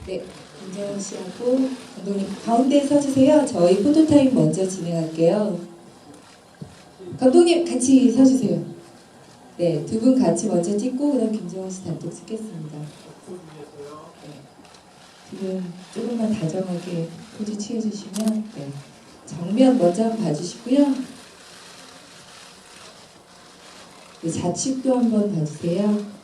네, 김정은 씨하고 감독님 가운데 서주세요. 저희 포토타임 먼저 진행할게요. 감독님 같이 서주세요. 네, 두 분 같이 먼저 찍고 그다음 김정은 씨 단독 찍겠습니다. 네, 지금 조금만 다정하게 포즈 취해주시면 네, 정면 먼저 한번 봐주시고요. 네, 좌측도 한번 봐주세요.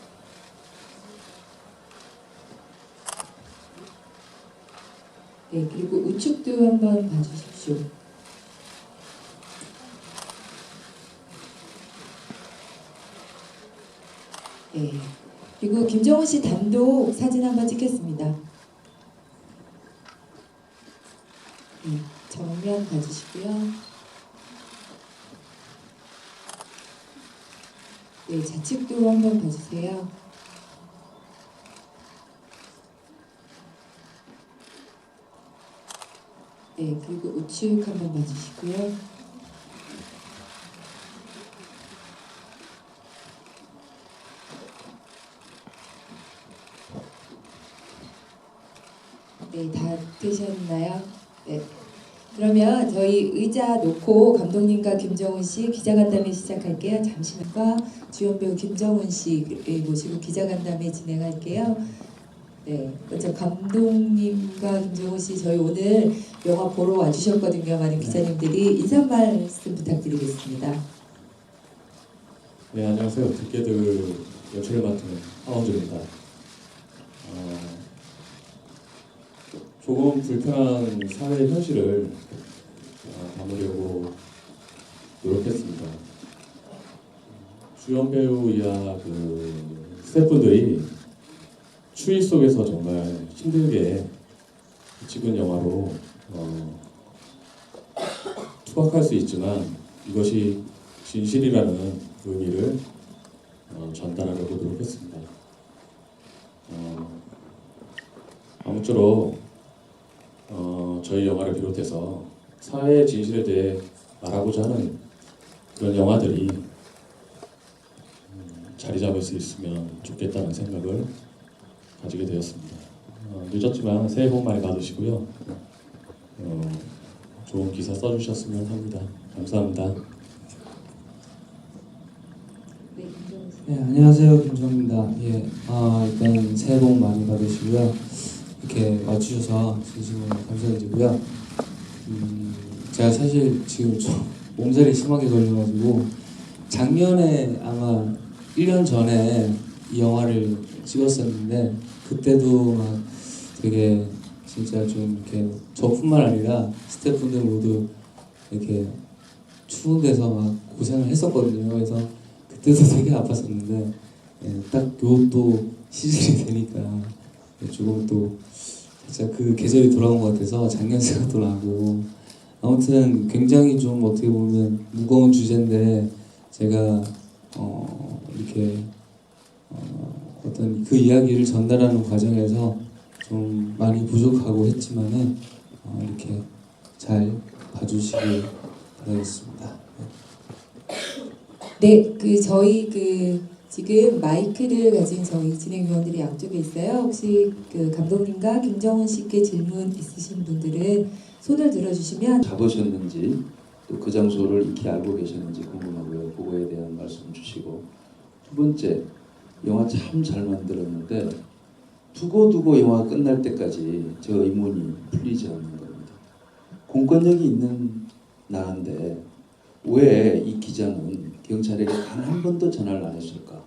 네, 그리고 우측도 한번 봐주십시오. 네, 그리고 김정은 씨 단독 사진 한번 찍겠습니다. 네, 정면 봐주시고요. 네, 좌측도 한번 봐주세요. 네, 그리고 우측 한번 봐주시고요. 네, 다 되셨나요? 네. 그러면 저희 의자 놓고 감독님과 김정은 씨 기자간담회 시작할게요. 잠시만요. 주연 배우 김정은 씨 모시고 기자간담회 진행할게요. 네, 먼저 감독님과 김정은 씨 저희 오늘 영화 보러 와주셨거든요. 많은 기자님들이 인사 말씀 부탁드리겠습니다. 네, 안녕하세요. 듣게들 연출을 맡은 하원주입니다. 조금 불편한 사회 현실을 담으려고 노력했습니다. 주연 배우 이하 스태프분들이 추위 속에서 정말 힘들게 찍은 영화로 투박할 수 있지만 이것이 진실이라는 의미를 전달하려고 노력했습니다. 아무쪼록 저희 영화를 비롯해서 사회의 진실에 대해 말하고자 하는 그런 영화들이 자리 잡을 수 있으면 좋겠다는 생각을 가지게 되었습니다. 늦었지만 새해 복 많이 받으시고요. 좋은 기사 써주셨으면 합니다. 감사합니다. 네, 안녕하세요. 김정입니다. 예, 일단 새해 복 많이 받으시고요. 이렇게 와주셔서 진심으로 감사드리고요. 제가 사실 지금 좀 몸살이 심하게 걸려가지고 작년에 아마 1년 전에 이 영화를 찍었었는데 그때도 막 되게 진짜 좀 이렇게 저뿐만 아니라 스태프분들 모두 이렇게 추운 데서 막 고생을 했었거든요. 그래서 그때도 되게 아팠었는데 딱 요것도 시즌이 되니까 조금 또 진짜 그 계절이 돌아온 것 같아서 작년 생각도 나고 아무튼 굉장히 좀 어떻게 보면 무거운 주제인데 제가 이렇게 어떤 그 이야기를 전달하는 과정에서 좀 많이 부족하고 했지만은 이렇게 잘 봐주시길 바라겠습니다. 네, 저희 지금 마이크를 가진 저희 진행위원들이 양쪽에 있어요. 혹시 감독님과 김정은 씨께 질문 있으신 분들은 손을 들어주시면 가보셨는지 또 그 장소를 익히 알고 계셨는지 궁금하고요. 그거에 대한 말씀 주시고 두 번째, 영화 참 잘 만들었는데 두고두고 영화가 끝날 때까지 저 의문이 풀리지 않는 겁니다. 공권력이 있는 나라인데 왜 이 기자는 경찰에게 단 한 번도 전화를 안 했을까?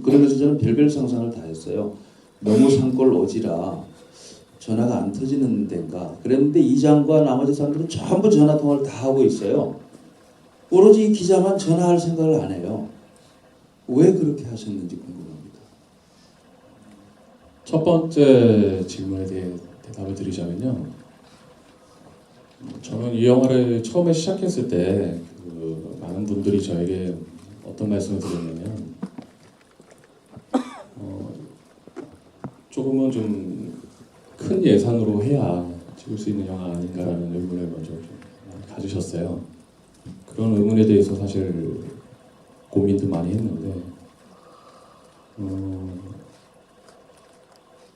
그러면서 저는 별별 상상을 다 했어요. 너무 산골 오지라 전화가 안 터지는 데인가. 그랬는데 이장과 나머지 사람들은 전부 전화 통화를 다 하고 있어요. 오로지 이 기자만 전화할 생각을 안 해요. 왜 그렇게 하셨는지 궁금합니다. 첫 번째 질문에 대해 대답을 드리자면요. 저는 이 영화를 처음에 시작했을 때 많은 분들이 저에게 어떤 말씀을 드렸냐면 조금은 좀 큰 예산으로 해야 찍을 수 있는 영화 아닌가라는 의문을 먼저 좀 가지셨어요. 그런 의문에 대해서 사실 고민도 많이 했는데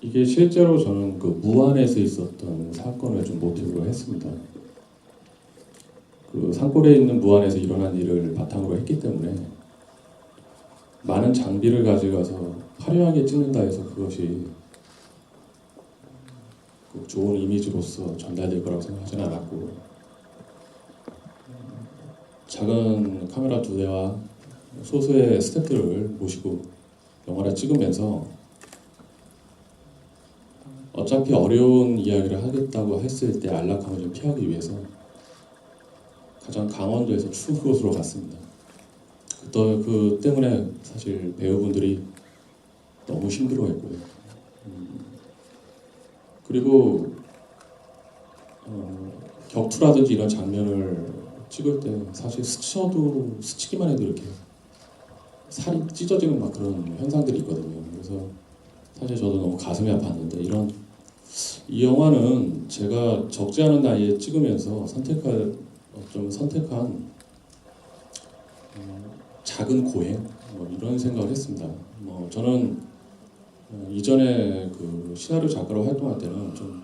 이게 실제로 저는 그 무안에서 있었던 사건을 좀 모티브로 했습니다. 그 산골에 있는 무안에서 일어난 일을 바탕으로 했기 때문에 많은 장비를 가져가서 화려하게 찍는다 해서 그것이 꼭 좋은 이미지로서 전달될 거라고 생각하지는 않았고, 작은 카메라 2대와 소수의 스태프들을 모시고 영화를 찍으면서 어차피 어려운 이야기를 하겠다고 했을 때 안락함을 좀 피하기 위해서 가장 강원도에서 추운 곳으로 갔습니다. 그 때문에 사실 배우분들이 너무 힘들어했고요. 그리고 격투라든지 이런 장면을 찍을 때 사실 스치기만 해도 이렇게 살이 찢어지는 막 그런 현상들이 있거든요. 그래서 사실 저도 너무 가슴이 아팠는데 이 영화는 제가 적지 않은 나이에 찍으면서 선택한 작은 고행 이런 생각을 했습니다. 저는 이전에 그 시나리오 작가로 활동할 때는 좀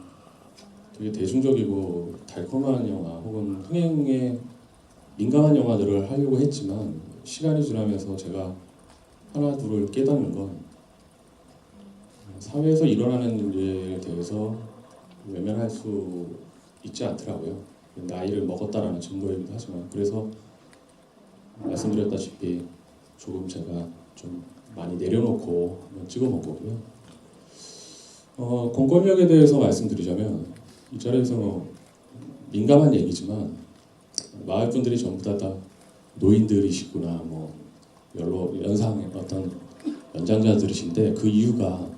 되게 대중적이고 달콤한 영화 혹은 흥행에 민감한 영화들을 하려고 했지만 시간이 지나면서 제가 하나 둘을 깨닫는 건 사회에서 일어나는 일에 대해서 외면할 수 있지 않더라고요. 나이를 먹었다라는 증거이기도 하지만, 그래서 말씀드렸다시피 조금 제가 좀 많이 내려놓고 한번 찍어본 거고요. 공권력에 대해서 말씀드리자면 이 자리에서 민감한 얘기지만 마을 분들이 전부 다 노인들이시구나, 여러 연상의 어떤 연장자들이신데, 그 이유가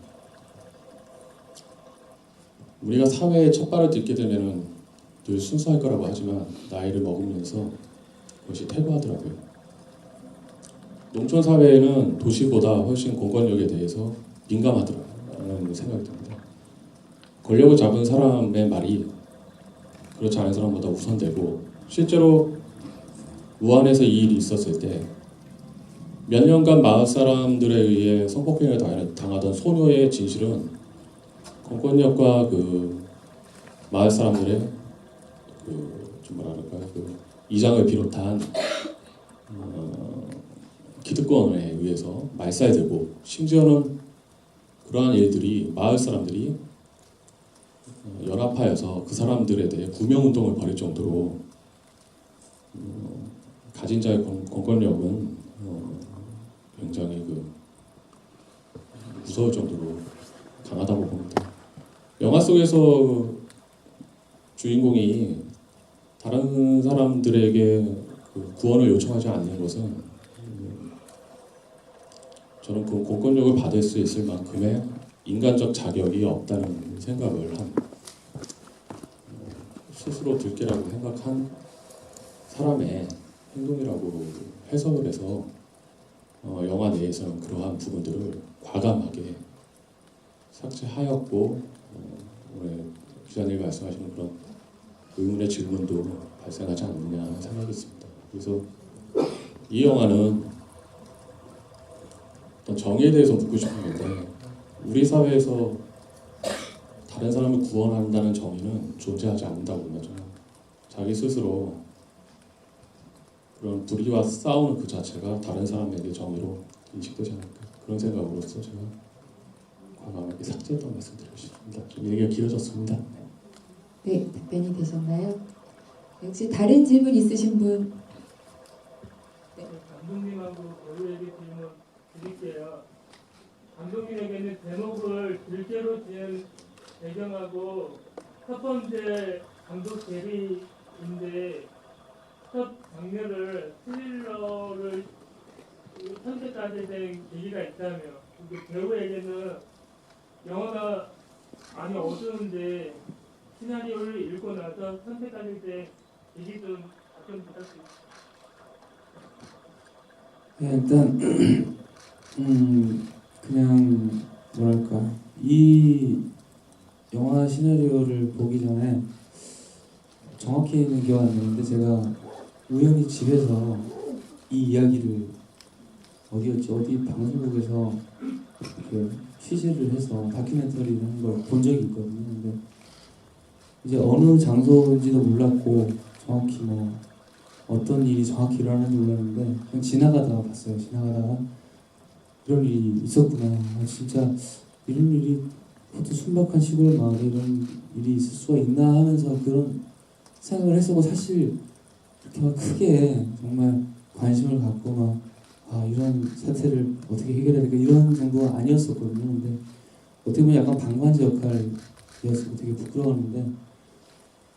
우리가 사회에 첫 발을 딛게 되면은 늘 순수할 거라고 하지만 나이를 먹으면서 그것이 퇴보하더라고요. 농촌 사회에는 도시보다 훨씬 공권력에 대해서 민감하더라라는 생각이 듭니다. 권력을 잡은 사람의 말이 그렇지 않은 사람보다 우선되고, 실제로 무안에서 이 일이 있었을 때 몇 년간 마을 사람들에 의해 성폭행을 당하던 소녀의 진실은 공권력과 그 마을 사람들의 이장을 비롯한 기득권에 의해서 말살되고, 심지어는 그러한 일들이 마을 사람들이 연합하여서 그 사람들에 대해 구명운동을 벌일 정도로 가진 자의 공권력은 굉장히 무서울 정도로 강하다고 봅니다. 영화 속에서 주인공이 다른 사람들에게 구원을 요청하지 않는 것은 저는 그 공권력을 받을 수 있을 만큼의 인간적 자격이 없다는 생각을 한, 스스로 들깨라고 생각한 사람의 행동이라고 해석을 해서 영화 내에서는 그러한 부분들을 과감하게 삭제하였고, 오늘 기자님 말씀하시는 그런 의문의 질문도 발생하지 않느냐 생각이 있습니다. 그래서 이 영화는 어떤 정의에 대해서 묻고 싶은 건데, 우리 사회에서 다른 사람을 구원한다는 정의는 존재하지 않는다고 봅니다. 저는 자기 스스로 그런 불의와 싸우는 그 자체가 다른 사람에게 정의로 인식되지 않을까, 그런 생각으로서 제가 과감하게 삭제했던 말씀드리고 싶습니다. 좀 얘기가 길어졌습니다. 네, 답변이 되셨나요? 혹시 다른 질문 있으신 분? 네, 감독님하고 배우에게 질문 드릴게요. 감독님에게는 제목을 들깨로 지은 배경하고 첫 번째 감독 데뷔인데 첫 장면을 스릴러를 선택하게 된 계기가 있다며, 배우에게는 영화가 많이 어두운데 시나리오를 읽고 나서 선택하실 때 계기 좀 답변 부탁드립니다. 네, 일단 그냥 뭐랄까, 이 영화 시나리오를 보기 전에 정확히는 기억 안 나는데 제가 우연히 집에서 이 이야기를 어디 방송국에서 취재를 해서 다큐멘터리를 한 걸 본 적이 있거든요. 근데 이제 어느 장소인지도 몰랐고 정확히 뭐 어떤 일이 정확히 일어나는지 몰랐는데 그냥 지나가다가 봤어요. 지나가다가 이런 일이 있었구나. 아, 진짜 이런 일이 보통 순박한 시골 마을에 이런 일이 있을 수가 있나 하면서 그런 생각을 했었고, 사실 그렇게 막 크게 정말 관심을 갖고 막 이런 사태를 어떻게 해결해야 될까 이런 정도가 아니었었거든요. 근데 어떻게 보면 약간 방관자 역할이어서 되게 부끄러웠는데,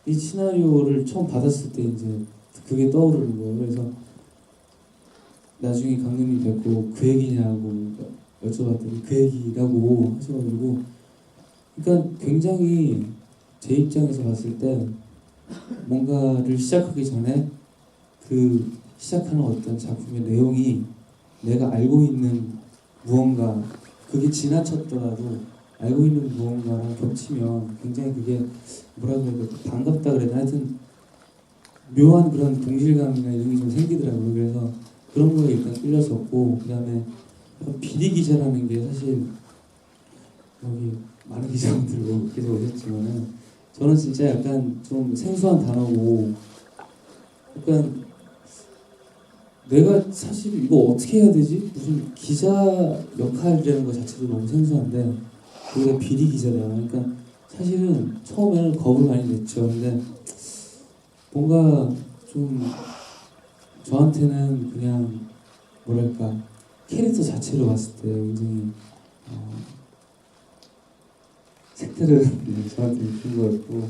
이 시나리오를 처음 받았을 때 이제 그게 떠오르는 거예요. 그래서 나중에 감독님 뵙고 그 얘기냐고 여쭤봤더니 그 얘기라고 하셔가지고, 그러니까 굉장히 제 입장에서 봤을 때 뭔가를 시작하기 전에 그 시작하는 어떤 작품의 내용이 내가 알고 있는 무언가, 그게 지나쳤더라도 알고 있는 무언가랑 겹치면 굉장히 그게 뭐라고 해야 될까, 반갑다 그래야 되나, 하여튼 묘한 그런 동질감이나 이런 게 좀 생기더라고요. 그래서 그런 거에 일단 끌렸었고, 그 다음에 비리 기자라는 게 사실 여기 많은 기자분들 계속 오셨지만은 저는 진짜 약간 좀 생소한 단어고, 약간 내가 사실 이거 어떻게 해야 되지? 무슨 기자 역할이라는 것 자체도 너무 생소한데 거기다 비리 기자다. 그러니까 사실은 처음에는 겁을 많이 냈죠. 근데 뭔가 좀 저한테는 그냥 뭐랄까, 캐릭터 자체로 봤을 때 굉장히 색다른 저한테 그런 거였고,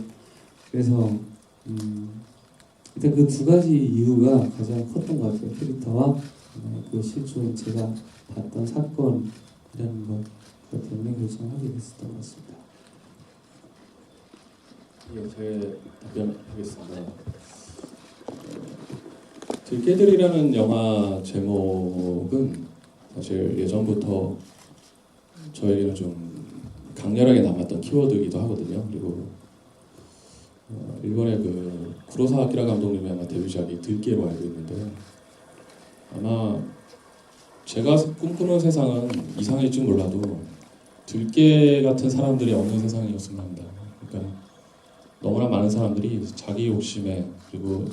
그래서 일단 그 두 가지 이유가 가장 컸던 것 같아요. 캐릭터와 그 실존 제가 봤던 사건이라는 것 때문에 결정하게 됐었던 것 같습니다. 예, 제 답변하겠습니다. 들깨들이라는 영화 제목은 사실 예전부터 저에게는 좀 강렬하게 남았던 키워드이기도 하거든요. 그리고 일본의 그 구로사와 아키라 감독님의 아마 데뷔작이 들깨로 알고 있는데, 아마 제가 꿈꾸는 세상은 이상일지 몰라도 들깨 같은 사람들이 없는 세상이었으면 합니다. 그러니까 너무나 많은 사람들이 자기 욕심에 그리고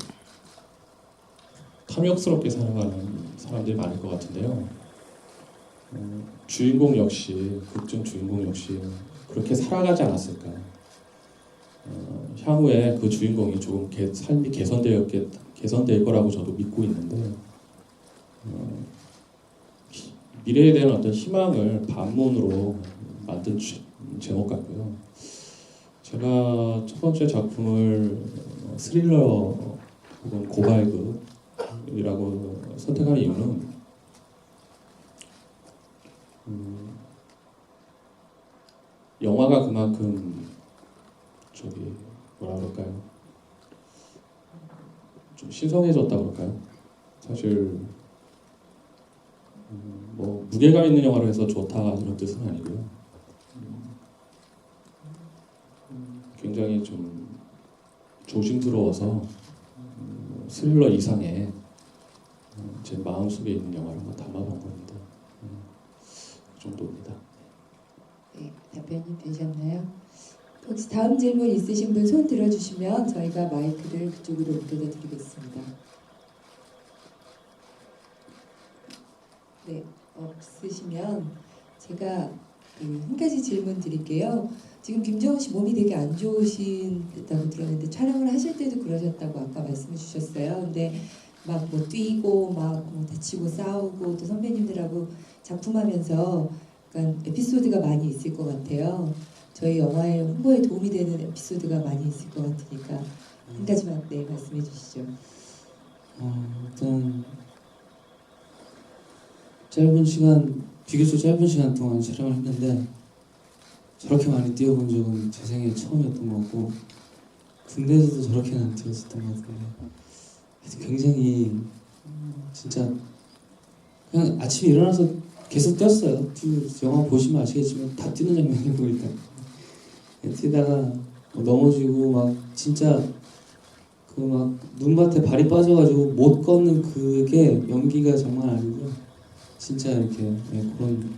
탐욕스럽게 살아가는 사람들이 많을 것 같은데요. 주인공 역시, 극중 주인공 역시 그렇게 살아가지 않았을까. 향후에 그 주인공이 조금 삶이 개선될 거라고 저도 믿고 있는데, 미래에 대한 어떤 희망을 반문으로 만든 제목 같고요. 제가 첫 번째 작품을 스릴러 혹은 고발극이라고 선택한 이유는 영화가 그만큼 뭐라 그럴까요? 좀 신성해졌다 그럴까요? 사실 뭐 무게감 있는 영화로 해서 좋다 이런 뜻은 아니고요. 굉장히 좀 조심스러워서 스릴러 이상의 제 마음속에 있는 영화를 한번 담아본 겁니다. 그 정도입니다. 네, 답변이 되셨나요? 혹시 다음 질문 있으신 분 손 들어주시면 저희가 마이크를 그쪽으로 옮겨다 드리겠습니다. 네, 없으시면 제가 한 가지 질문 드릴게요. 지금 김정은 씨 몸이 되게 안 좋으신다고 들었는데 촬영을 하실 때도 그러셨다고 아까 말씀해 주셨어요. 근데 막 뭐 뛰고 막 뭐 다치고 싸우고 또 선배님들하고 작품하면서 약간 에피소드가 많이 있을 것 같아요. 저희 영화의 홍보에 도움이 되는 에피소드가 많이 있을 것 같으니까 한 가지만 말씀해 주시죠. 일단 비교적 짧은 시간 동안 촬영을 했는데 저렇게 많이 뛰어본 적은 제 생애 처음이었던 것 같고, 군대에서도 저렇게는 안 뛰었었던 것 같은데 굉장히 진짜 그냥 아침에 일어나서 계속 뛰었어요. 영화 보시면 아시겠지만 다 뛰는 장면이고, 일단 뛰다가 넘어지고 막 진짜 그 막 눈밭에 발이 빠져가지고 못 걷는 그게 연기가 정말 아니고 진짜 이렇게 그런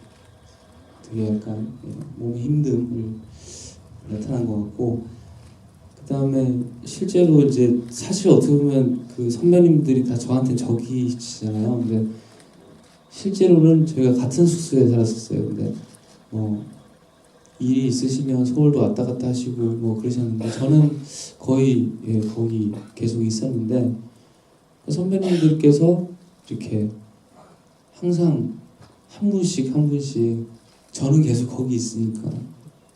되게 약간 몸의 힘듦을 나타난 것 같고, 그 다음에 실제로 이제 사실 어떻게 보면 그 선배님들이 다 저한테 적이시잖아요. 근데 실제로는 저희가 같은 숙소에 살았었어요. 근데 일이 있으시면 서울도 왔다 갔다 하시고 뭐 그러셨는데 저는 거의 거기 계속 있었는데, 선배님들께서 이렇게 항상 한 분씩 저는 계속 거기 있으니까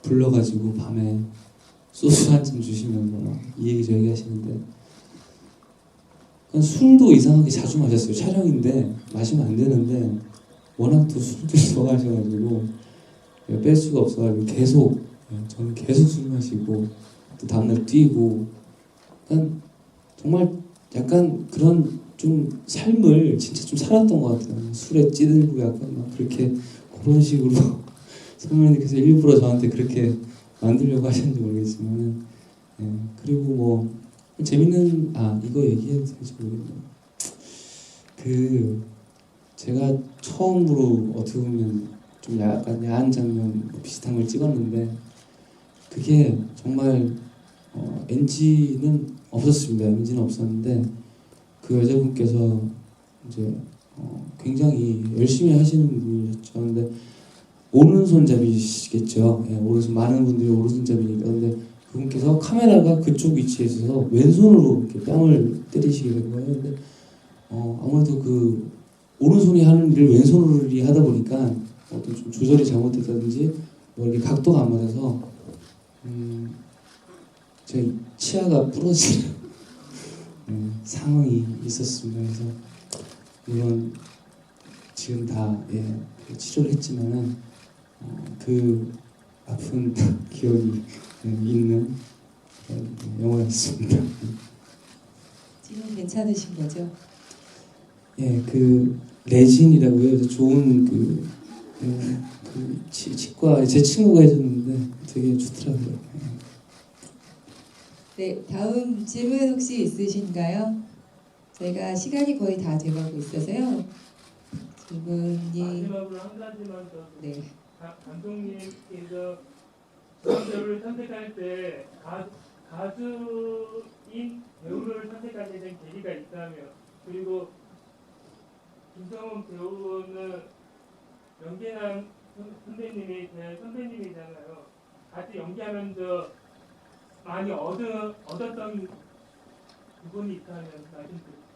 불러가지고 밤에 소주 한 잔 주시면서 막 이 얘기 저 얘기 하시는데, 술도 이상하게 자주 마셨어요. 촬영인데 마시면 안 되는데 워낙 또 술도 좋아하셔가지고 뺄 수가 없어가지고 계속, 저는 계속 술 마시고 또 다음날 뛰고, 그러니까 정말 약간 그런 좀 삶을 진짜 좀 살았던 것 같아요. 술에 찌들고 약간 막 그렇게 그런 식으로 선배님께서 일부러 저한테 그렇게 만들려고 하셨는지 모르겠지만, 그리고 뭐 재밌는 이거 얘기해도 될지 모르겠네요. 그 제가 처음으로 어떻게 보면 좀 약간 야한 장면 비슷한 걸 찍었는데, 그게 정말 NG는 없었습니다. NG는 없었는데 그 여자분께서 이제 굉장히 열심히 하시는 분이셨죠. 근데 오른손잡이시겠죠. 오른손, 많은 분들이 오른손잡이니까. 근데 그분께서 카메라가 그쪽 위치에 있어서 왼손으로 이렇게 뺨을 때리시게 된 거예요. 근데 아무래도 그 오른손이 하는 일을 왼손으로 하다 보니까 어떤 좀 조절이 잘못됐다든지 뭐 이렇게 각도가 안 맞아서 제 치아가 부러지는 상황이 있었습니다. 그래서 물론 지금 다 치료를 했지만은 그 아픈 기억이 있는 영화였습니다. 지금 괜찮으신 거죠? 그 레진이라고요. 그래서 좋은 치과 제 친구가 해줬는데 되게 좋더라고요. 네, 다음 질문 혹시 있으신가요? 저희가 시간이 거의 다 돼가고 있어서요. 질문이 마지막으로 한 가지만 더. 네. 감독님께서 배우를 선택할 때 가수인 배우를 선택하게 된 계기가 있다면, 그리고 김성훈 배우는 연기한 선배님이 제 선배님이잖아요. 같이 연기하면서 많이 얻었던 부분이 있다면 말씀드릴게요.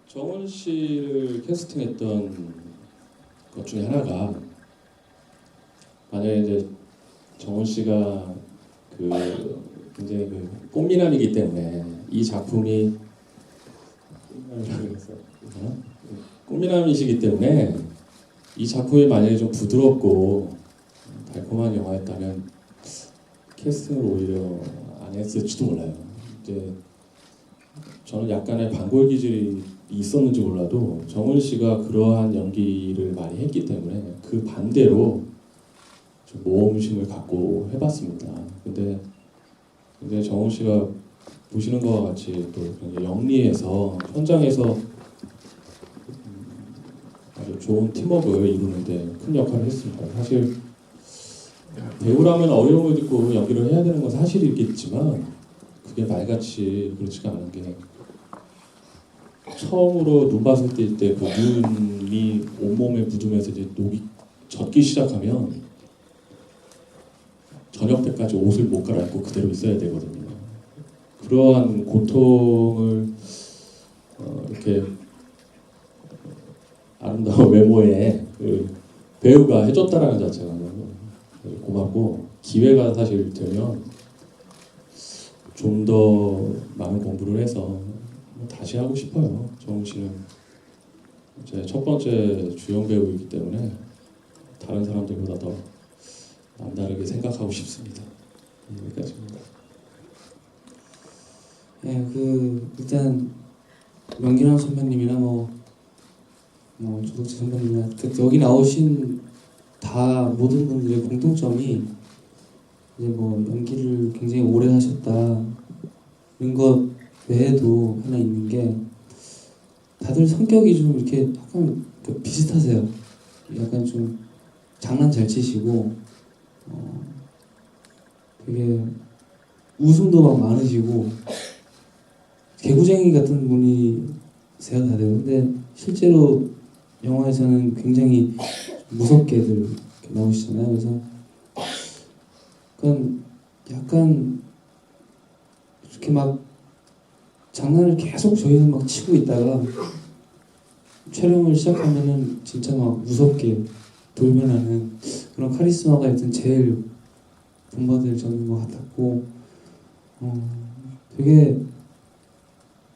정원 씨를 캐스팅했던 것 중에 하나가, 만약에 이제 정원 씨가 굉장히 꽃미남이기 때문에 이 작품이 꽃미남이시기 때문에 이 작품이 만약에 좀 부드럽고 달콤한 영화였다면 캐스팅을 오히려 안 했을지도 몰라요. 이제 저는 약간의 반골 기질이 있었는지 몰라도 정원 씨가 그러한 연기를 많이 했기 때문에 그 반대로 좀 모험심을 갖고 해봤습니다. 근데 정원 씨가 보시는 것과 같이 또 굉장히 영리해서 현장에서 아주 좋은 팀워크를 이루는데 큰 역할을 했습니다. 사실 배우라면 어려움을 듣고 연기를 해야 되는 건 사실이겠지만 그게 말같이 그렇지가 않은 게, 처음으로 눈 봤을 때 그 눈이 온몸에 묻으면서 이제 녹이 젖기 시작하면 저녁 때까지 옷을 못 갈아입고 그대로 있어야 되거든요. 그러한 고통을 이렇게 아름다운 외모의 그 배우가 해줬다라는 자체가 너무 고맙고, 기회가 사실 되면 좀 더 많은 공부를 해서 다시 하고 싶어요. 정우 씨는 제 첫 번째 주연 배우이기 때문에 다른 사람들보다 더 남다르게 생각하고 싶습니다. 여기까지입니다. 일단 명기남 선배님이나 조덕재 선배님이나 여기 나오신 다 모든 분들의 공통점이 이제 연기를 굉장히 오래 하셨다 이런 것 외에도 하나 있는 게, 다들 성격이 좀 이렇게 약간 비슷하세요. 약간 좀 장난 잘 치시고 되게 웃음도 막 많으시고 개구쟁이 같은 분이세요 다들. 근데 실제로 영화에서는 굉장히 무섭게들 이렇게 나오시잖아요. 그래서 약간 이렇게 막 장난을 계속 저희는 막 치고 있다가 촬영을 시작하면은 진짜 막 무섭게 돌변하는 그런 카리스마가 일단 제일 본받을 점인 것 같았고, 되게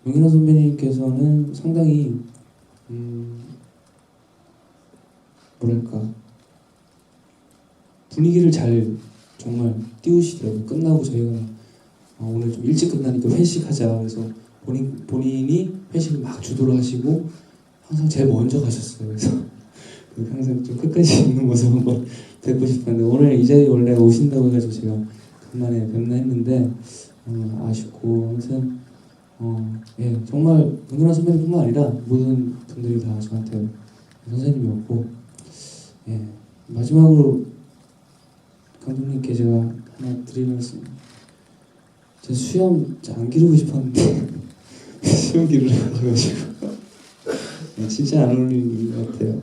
용인아 선배님께서는 상당히 뭐랄까 분위기를 잘 정말 띄우시더라고요. 끝나고 저희가 오늘 좀 일찍 끝나니까 회식하자 그래서 본인이 회식을 막 주도를 하시고 항상 제일 먼저 가셨어요. 그래서 항상 좀 끝까지 있는 모습 한번 뵙고 싶었는데 오늘 이 자리에 원래 오신다고 해가지고 제가 간만에 뵙나 했는데 아쉽고 아무튼 예 정말 은근한 선배님뿐만 아니라 모든 분들이 다 저한테 선생님이었고 예 마지막으로 감독님께 제가 하나 드릴 말씀. 저 수염 안 기르고 싶었는데 수염 기르라고 하셔가지고 진짜 안 어울리는 것 같아요.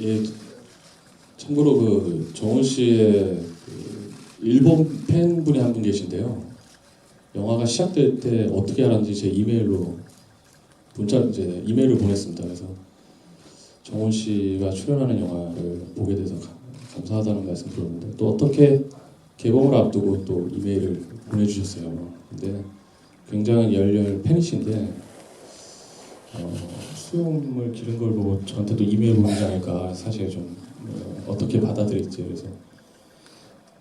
예, 참고로 그 정훈 씨의 그 일본 팬분이 한 분 계신데요. 영화가 시작될 때 어떻게 알았는지 제 이메일로 이제 이메일을 보냈습니다. 그래서 정훈 씨가 출연하는 영화를 보게 돼서 감사하다는 말씀 드렸는데 또 어떻게 개봉을 앞두고 또 이메일을 보내주셨어요. 근데 굉장히 열렬 팬이신데 수염을 기른 걸 보고 저한테도 이메일 보내지 않을까 사실 좀 어떻게 받아들일지 그래서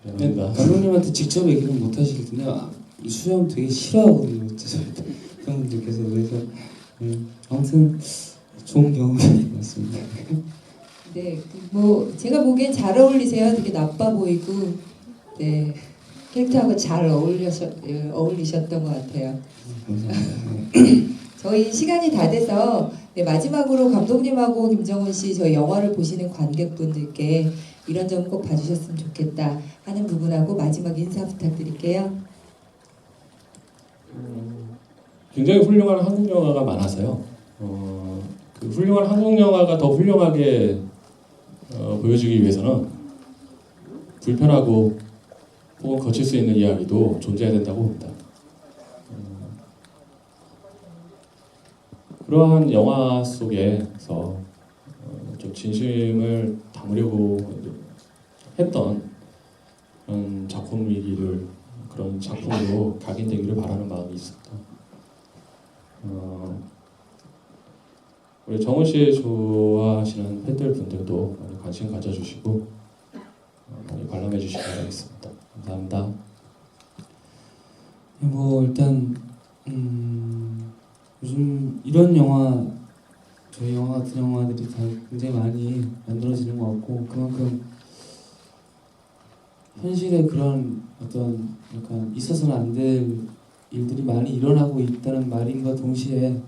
미안합니다. 감독님한테 직접 얘기는 못 하실 텐데 수염 되게 싫어하거든요. 형님들께서 그래서 아무튼 좋은 경험이 맞습니다. 네, 뭐 제가 보기엔 잘 어울리세요. 되게 나빠 보이고, 네 캐릭터하고 잘 어울리셨던 것 같아요. 감사합니다. 저희 시간이 다 돼서 네, 마지막으로 감독님하고 김정훈 씨 저희 영화를 보시는 관객분들께 이런 점 꼭 봐주셨으면 좋겠다 하는 부분하고 마지막 인사 부탁드릴게요. 굉장히 훌륭한 한국 영화가 많아서요. 그 훌륭한 한국 영화가 더 훌륭하게 보여주기 위해서는 불편하고 혹은 거칠 수 있는 이야기도 존재해야 된다고 봅니다. 그러한 영화 속에서 좀 진심을 담으려고 했던 그런 작품이기를 그런 작품으로 각인되기를 바라는 마음이 있습니다. 우리 정훈 씨 좋아하시는 팬들 분들도 많이 관심 가져주시고 많이 관람해 주시기 바라겠습니다. 감사합니다. 뭐 일단 요즘 이런 영화 저희 영화 같은 영화들이 다 굉장히 많이 만들어지는 것 같고 그만큼 현실에 그런 어떤 약간 있어서는 안 될 일들이 많이 일어나고 있다는 말인과 동시에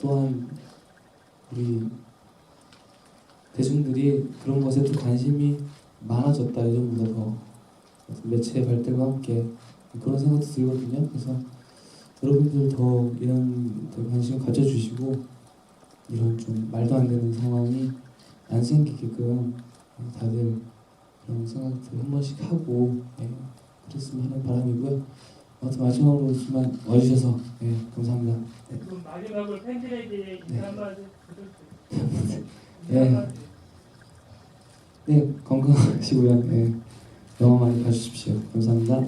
또한 우리 대중들이 그런 것에 또 관심이 많아졌다 예전보다 더 매체의 발달과 함께 그런 생각도 들거든요. 그래서 여러분들 더 이런 데 관심 가져주시고 이런 좀 말도 안 되는 상황이 안 생기게끔 다들 그런 생각들 한 번씩 하고 그랬으면 하는 바람이고요. 아무튼 마지막으로 오지만 와주셔서 감사합니다. 그럼 마지막으로 팬들에게 인사 한마디 네. 네 건강하시고요. 영화 많이 봐주십시오. 감사합니다.